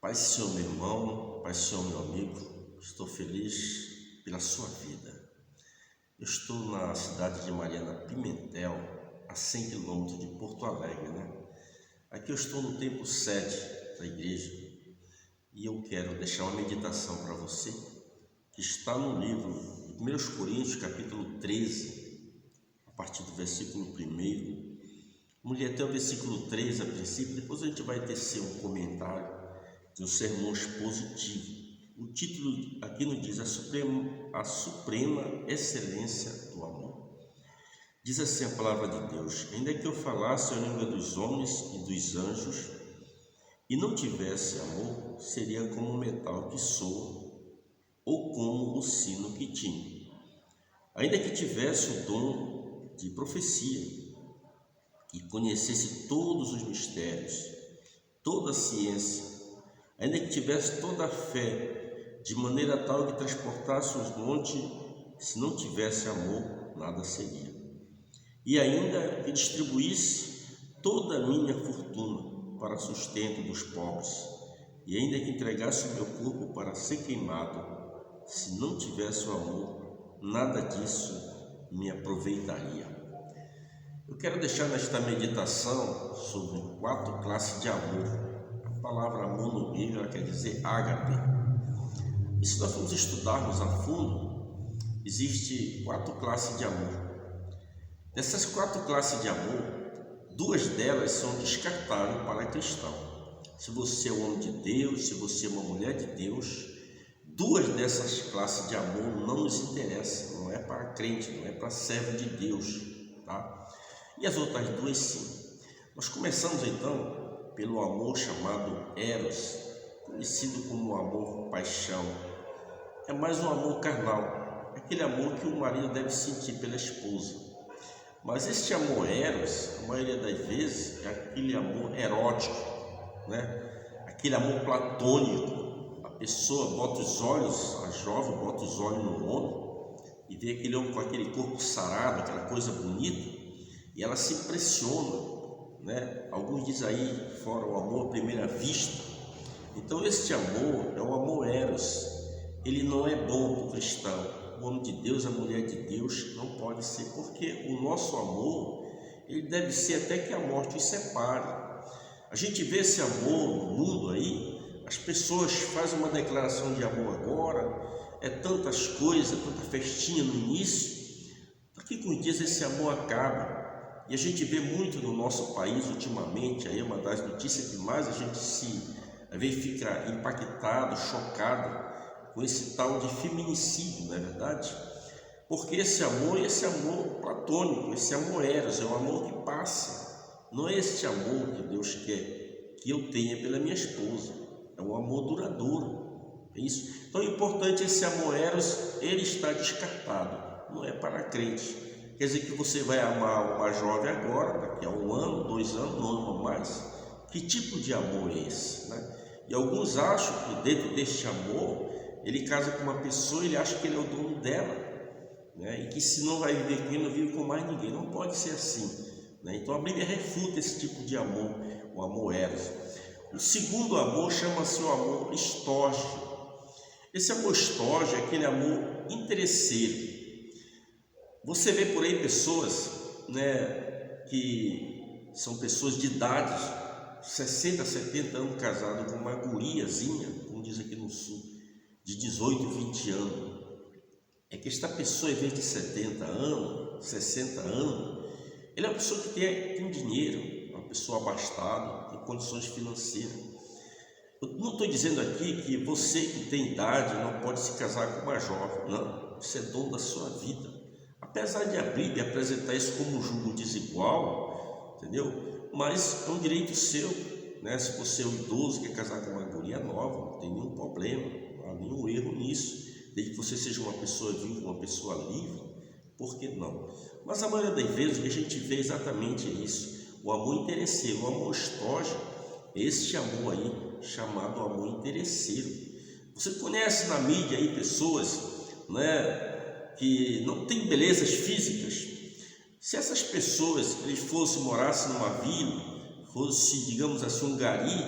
Paz, Senhor, meu irmão, Paz, Senhor, meu amigo, estou feliz pela sua vida. Eu estou na cidade de Mariana Pimentel, a 100 quilômetros de Porto Alegre, Aqui eu estou no templo sede da igreja e eu quero deixar uma meditação para você que está no livro de 1 Coríntios, capítulo 13, a partir do versículo 1. Vamos ler até o versículo 3 a princípio, depois a gente vai tecer um comentário de um sermão expositivo. O título aqui nos diz a suprema excelência do amor. Diz assim a palavra de Deus: ainda que eu falasse a língua dos homens e dos anjos e não tivesse amor, seria como o metal que soa ou como o sino que tine. Ainda que tivesse o dom de profecia e conhecesse todos os mistérios, toda a ciência, ainda que tivesse toda a fé, de maneira tal que transportasse os montes, se não tivesse amor, nada seria. E ainda que distribuísse toda a minha fortuna para sustento dos pobres, e ainda que entregasse o meu corpo para ser queimado, se não tivesse o amor, nada disso me aproveitaria. Eu quero deixar nesta meditação sobre 4 classes de amor. A palavra amor no grego ela quer dizer ágape. E se nós formos estudarmos a fundo, existe 4 classes de amor. Dessas 4 classes de amor, 2 delas são descartáveis para cristão. Se você é um homem de Deus, se você é uma mulher de Deus, 2 dessas classes de amor não nos interessam, não é para crente, não é para servo de Deus, tá? E as outras 2 sim. Nós começamos então pelo amor chamado Eros, conhecido como amor paixão. É mais um amor carnal, aquele amor que o marido deve sentir pela esposa. Mas este amor Eros, a maioria das vezes, é aquele amor erótico, Aquele amor platônico. A pessoa bota os olhos, a jovem bota os olhos no homem e vê aquele homem com aquele corpo sarado, aquela coisa bonita, e ela se impressiona, Alguns dizem aí, fora o amor à primeira vista. Então este amor é o amor Eros. Ele não é bom para o cristão. O homem de Deus, a mulher de Deus não pode ser, porque o nosso amor, ele deve ser até que a morte os separe. A gente vê esse amor no mundo aí, as pessoas fazem uma declaração de amor agora, é tantas coisas, tanta festinha no início, daqui com os dias esse amor acaba. E a gente vê muito no nosso país ultimamente, aí é uma das notícias que mais a gente às vezes fica impactado, chocado com esse tal de feminicídio, não é verdade? Porque esse amor platônico, esse amor Eros, é um amor que passa. Não é este amor que Deus quer que eu tenha pela minha esposa, é um amor duradouro, é isso. Então é importante esse amor Eros, ele está descartado, não é para crente. Quer dizer que você vai amar uma jovem agora, daqui a 1 ano, 2 anos, não ama mais. Que tipo de amor é esse? E alguns acham que dentro deste amor, ele casa com uma pessoa, ele acha que ele é o dono dela, e que se não vai viver com ele, não vive com mais ninguém. Não pode ser assim, Então a Bíblia refuta esse tipo de amor, o amor Eros. O segundo amor chama-se o amor estorge. Esse amor estorge é aquele amor interesseiro. Você vê por aí pessoas, que são pessoas de idade, 60, 70 anos casados com uma guriazinha, como diz aqui no sul, de 18, 20 anos. É que esta pessoa, em vez de 70 anos, 60 anos, ele é uma pessoa que tem dinheiro, uma pessoa abastada, tem condições financeiras. Eu não estou dizendo aqui que você que tem idade não pode se casar com uma jovem, não, você é dono da sua vida. Apesar de a Bíblia apresentar isso como um julgo desigual, entendeu? Mas é um direito seu, Se você é um idoso que quer casar com uma guria nova, não tem nenhum problema, não há nenhum erro nisso, desde que você seja uma pessoa viva, uma pessoa livre, por que não? Mas a maioria das vezes o que a gente vê exatamente é isso, o amor interesseiro, o amor estorge, este amor aí chamado amor interesseiro. Você conhece na mídia aí pessoas, que não têm belezas físicas. Se essas pessoas eles morassem numa vila, fosse, digamos assim, um gari,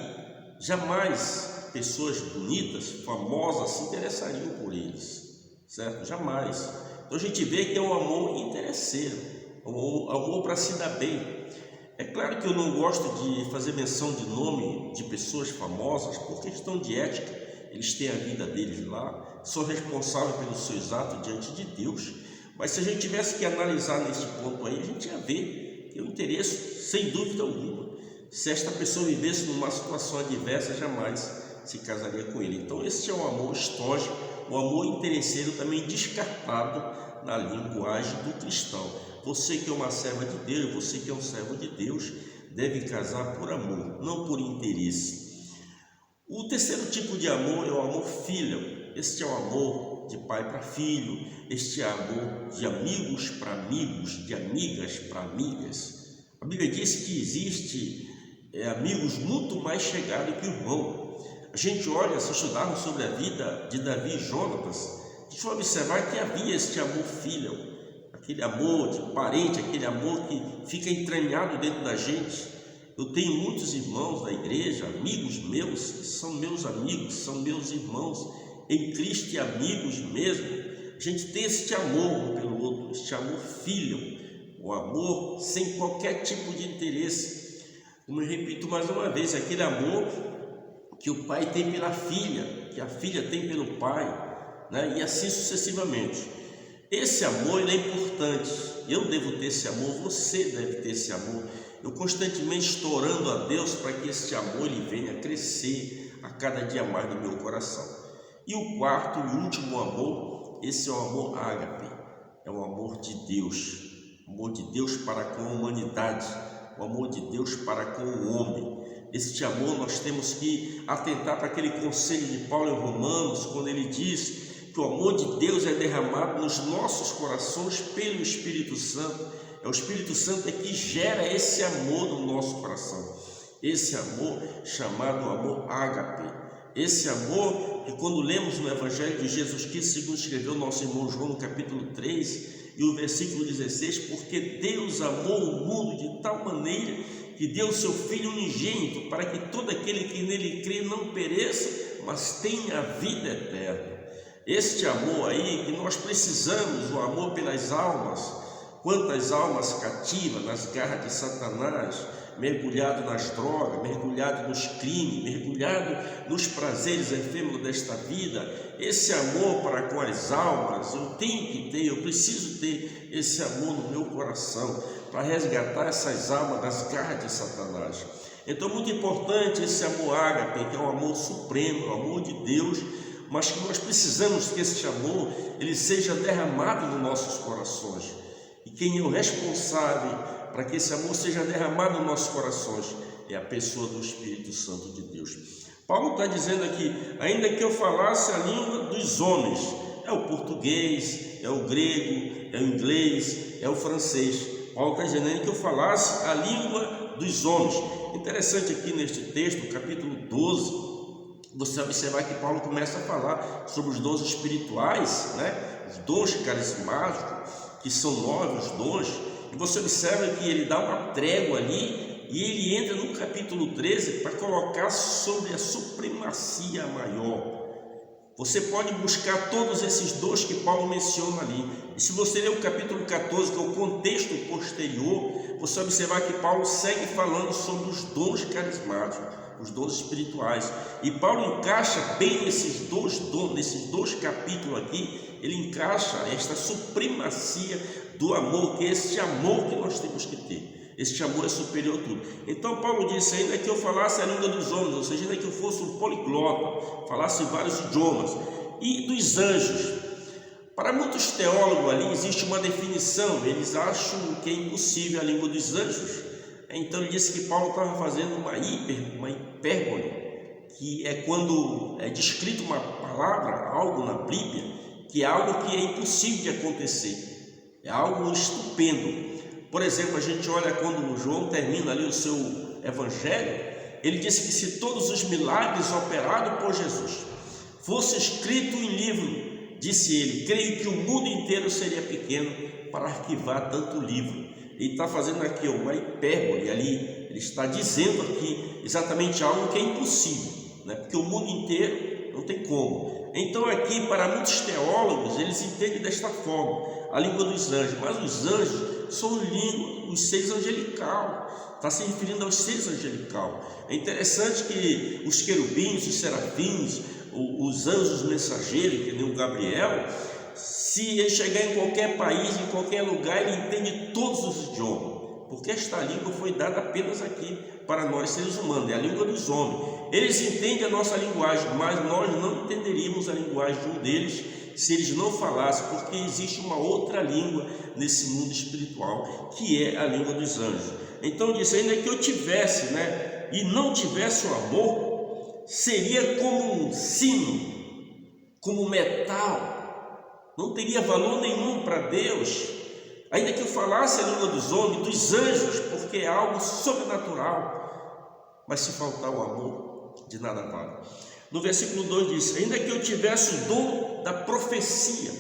jamais pessoas bonitas, famosas, se interessariam por eles, certo? Jamais. Então a gente vê que é um amor interesseiro, um amor para se dar bem. É claro que eu não gosto de fazer menção de nome de pessoas famosas por questão de ética. Eles têm a vida deles lá, são responsáveis pelos seus atos diante de Deus. Mas se a gente tivesse que analisar nesse ponto aí, a gente ia ver que o interesse, sem dúvida alguma, se esta pessoa vivesse numa situação adversa, jamais se casaria com ele. Então esse é o amor estógico, o amor interesseiro também descartado na linguagem do cristão. Você que é uma serva de Deus, você que é um servo de Deus, deve casar por amor, não por interesse. O terceiro tipo de amor é o amor filial. Este é o amor de pai para filho, este é o amor de amigos para amigos, de amigas para amigas. A Bíblia diz que existe amigos muito mais chegados que o irmão. A gente olha, se estudarmos sobre a vida de Davi e Jonatas, a gente vai observar que havia este amor filial, aquele amor de parente, aquele amor que fica entranhado dentro da gente. Eu tenho muitos irmãos da igreja, amigos meus, que são meus amigos, são meus irmãos em Cristo e amigos mesmo. A gente tem este amor um pelo outro, este amor filial, o amor sem qualquer tipo de interesse. Como eu repito mais uma vez, aquele amor que o pai tem pela filha, que a filha tem pelo pai, né? E assim sucessivamente. Esse amor ele é importante. Eu devo ter esse amor, você deve ter esse amor. Eu constantemente estou orando a Deus para que esse amor ele venha crescer a cada dia mais no meu coração. E o quarto e último amor, esse é o amor ágape, é o amor de Deus, o amor de Deus para com a humanidade, o amor de Deus para com o homem. Este amor nós temos que atentar para aquele conselho de Paulo em Romanos, quando ele diz que o amor de Deus é derramado nos nossos corações pelo Espírito Santo. É o Espírito Santo que gera esse amor no nosso coração, esse amor chamado amor ágape, esse amor que quando lemos no Evangelho de Jesus Cristo, segundo escreveu nosso irmão João no capítulo 3 e o versículo 16, porque Deus amou o mundo de tal maneira que deu o seu Filho unigênito para que todo aquele que nele crê não pereça, mas tenha a vida eterna. Este amor aí que nós precisamos, o amor pelas almas. Quantas almas cativas nas garras de Satanás, mergulhado nas drogas, mergulhado nos crimes, mergulhado nos prazeres efêmeros desta vida. Esse amor para com as almas, eu tenho que ter, eu preciso ter esse amor no meu coração para resgatar essas almas das garras de Satanás. Então, muito importante esse amor ágape, que é um amor supremo, o amor de Deus, mas que nós precisamos que esse amor ele seja derramado nos nossos corações. E quem é o responsável para que esse amor seja derramado nos nossos corações é a pessoa do Espírito Santo de Deus. Paulo está dizendo aqui, ainda que eu falasse a língua dos homens, é o português, é o grego, é o inglês, é o francês. Paulo está dizendo ainda que eu falasse a língua dos homens. Interessante aqui neste texto, capítulo 12, você observar que Paulo começa a falar sobre os dons espirituais, né? Os dons carismáticos, que são 9 os dons, e você observa que ele dá uma trégua ali, e ele entra no capítulo 13 para colocar sobre a supremacia maior. Você pode buscar todos esses dons que Paulo menciona ali, e se você ler o capítulo 14, que é o contexto posterior, você observar que Paulo segue falando sobre os dons carismáticos, os dons espirituais, e Paulo encaixa bem nesses dois capítulos aqui, ele encaixa esta supremacia do amor, que é este amor que nós temos que ter. Este amor é superior a tudo. Então Paulo disse, ainda que eu falasse a língua dos homens, ou seja, ainda que eu fosse um poliglota, falasse vários idiomas, e dos anjos. Para muitos teólogos ali existe uma definição, eles acham que é impossível a língua dos anjos. Então ele disse que Paulo estava fazendo uma hipérbole, que é quando é descrito uma palavra, algo na Bíblia, que é algo que é impossível de acontecer, é algo estupendo. Por exemplo, a gente olha quando João termina ali o seu evangelho, ele disse que se todos os milagres operados por Jesus fosse escrito em livro, disse ele, creio que o mundo inteiro seria pequeno para arquivar tanto livro. Ele está fazendo aqui uma hipérbole ali, ele está dizendo aqui exatamente algo que é impossível, né? Porque o mundo inteiro não tem como. Então aqui, para muitos teólogos, eles entendem desta forma, a língua dos anjos. Mas os anjos são os seres angelical, está se referindo aos seres angelical. É interessante que os querubins, os serafins, os anjos mensageiros, que nem o Gabriel, se ele chegar em qualquer país, em qualquer lugar, ele entende todos os idiomas, porque esta língua foi dada apenas aqui para nós seres humanos, é a língua dos homens. Eles entendem a nossa linguagem, mas nós não entenderíamos a linguagem de um deles se eles não falassem, porque existe uma outra língua nesse mundo espiritual, que é a língua dos anjos. Então disse, ainda que eu tivesse, né, e não tivesse o amor, seria como um sino, como metal, não teria valor nenhum para Deus. Ainda que eu falasse a língua dos homens, dos anjos, porque é algo sobrenatural, mas se faltar o amor, de nada vale. No versículo 2 diz, ainda que eu tivesse o dom da profecia.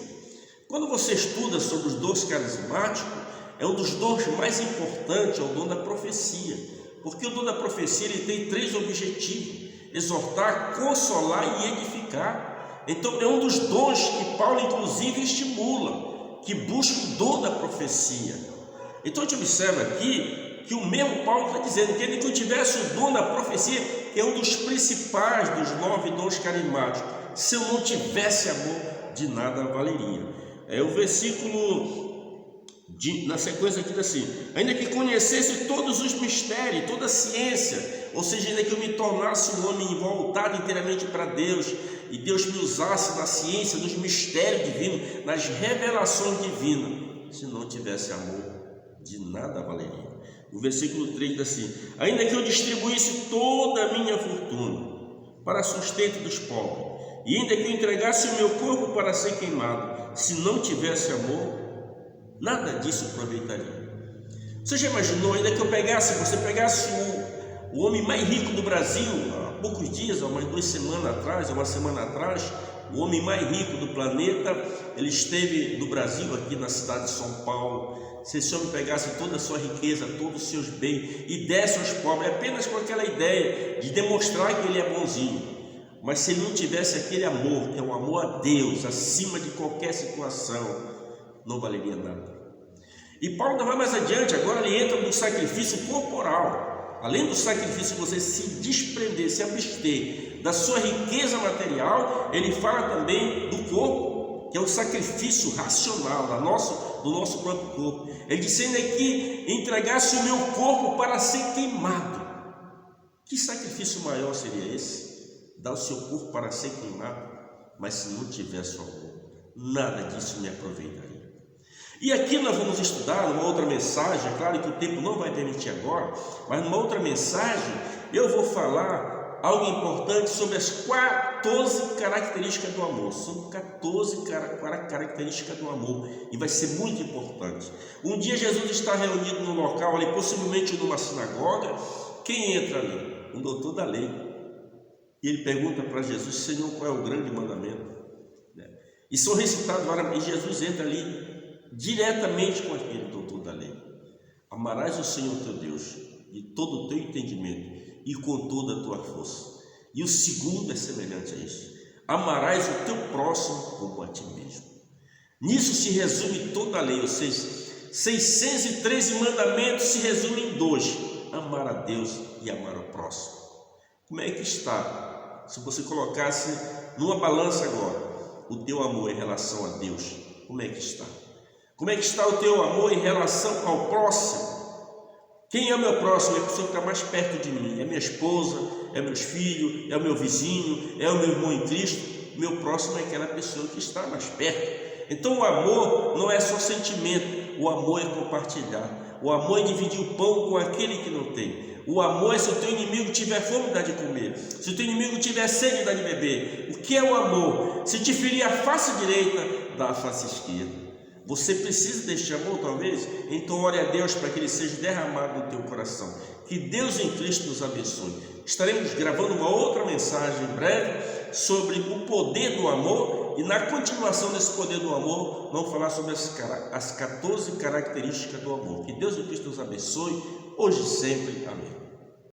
Quando você estuda sobre os dons carismáticos, é um dos dons mais importantes, é o dom da profecia, porque o dom da profecia ele tem 3 objetivos: exortar, consolar e edificar. Então é um dos dons que Paulo inclusive estimula, que busca o dom da profecia. Então a gente observa aqui que o mesmo Paulo está dizendo que ele que eu tivesse o dom da profecia, que é um dos principais dos 9 dons carismáticos, se eu não tivesse amor, de nada valeria. É o versículo na sequência aqui assim, ainda que conhecesse todos os mistérios, toda a ciência, ou seja, ainda que eu me tornasse um homem voltado inteiramente para Deus, e Deus me usasse na ciência, nos mistérios divinos, nas revelações divinas, se não tivesse amor, de nada valeria. O versículo 3 diz assim, ainda que eu distribuísse toda a minha fortuna para sustento dos pobres, e ainda que eu entregasse o meu corpo para ser queimado, se não tivesse amor, nada disso aproveitaria. Você já imaginou, ainda que você pegasse o homem mais rico do Brasil, há poucos dias, há umas 2 semanas atrás, uma semana atrás, o homem mais rico do planeta, ele esteve no Brasil, aqui na cidade de São Paulo. Se esse homem pegasse toda a sua riqueza, todos os seus bens e desse aos pobres, apenas com aquela ideia de demonstrar que ele é bonzinho, mas se ele não tivesse aquele amor, que é um amor a Deus, acima de qualquer situação, não valeria nada. E Paulo vai mais adiante, agora ele entra no sacrifício corporal. Além do sacrifício de você se desprender, se abster da sua riqueza material, ele fala também do corpo, que é o sacrifício racional do nosso próprio corpo. Ele disse ainda que entregasse o meu corpo para ser queimado. Que sacrifício maior seria esse? Dar o seu corpo para ser queimado, mas se não tivesse o amor, nada disso me aproveitaria. E aqui nós vamos estudar numa outra mensagem, é claro que o tempo não vai permitir agora, mas numa outra mensagem eu vou falar algo importante sobre as 14 características do amor. São 14 características do amor e vai ser muito importante. Um dia Jesus está reunido num local ali, possivelmente numa sinagoga. Quem entra ali? Um doutor da lei. E ele pergunta para Jesus, Senhor, qual é o grande mandamento? E são recitados várias, e Jesus entra ali diretamente com aquele doutor da lei. Amarás o Senhor teu Deus de todo o teu entendimento e com toda a tua força. E o segundo é semelhante a isso: amarás o teu próximo como a ti mesmo. Nisso se resume toda a lei, ou seja, 613 mandamentos se resumem em 2: amar a Deus e amar o próximo. Como é que está? Se você colocasse numa balança agora o teu amor em relação a Deus, como é que está? Como é que está o teu amor em relação ao próximo? Quem é o meu próximo? É a pessoa que está mais perto de mim. É minha esposa, é meus filhos, é o meu vizinho, é o meu irmão em Cristo. Meu próximo é aquela pessoa que está mais perto. Então o amor não é só sentimento, o amor é compartilhar. O amor é dividir o pão com aquele que não tem. O amor é se o teu inimigo tiver fome, dá de comer. Se o teu inimigo tiver sede, dá de beber. O que é o amor? Se te ferir a face direita, dá a face esquerda. Você precisa deste amor, talvez? Então ore a Deus para que ele seja derramado no teu coração. Que Deus em Cristo nos abençoe. Estaremos gravando uma outra mensagem em breve sobre o poder do amor, e na continuação desse poder do amor, vamos falar sobre as 14 características do amor. Que Deus em Cristo nos abençoe, hoje e sempre. Amém.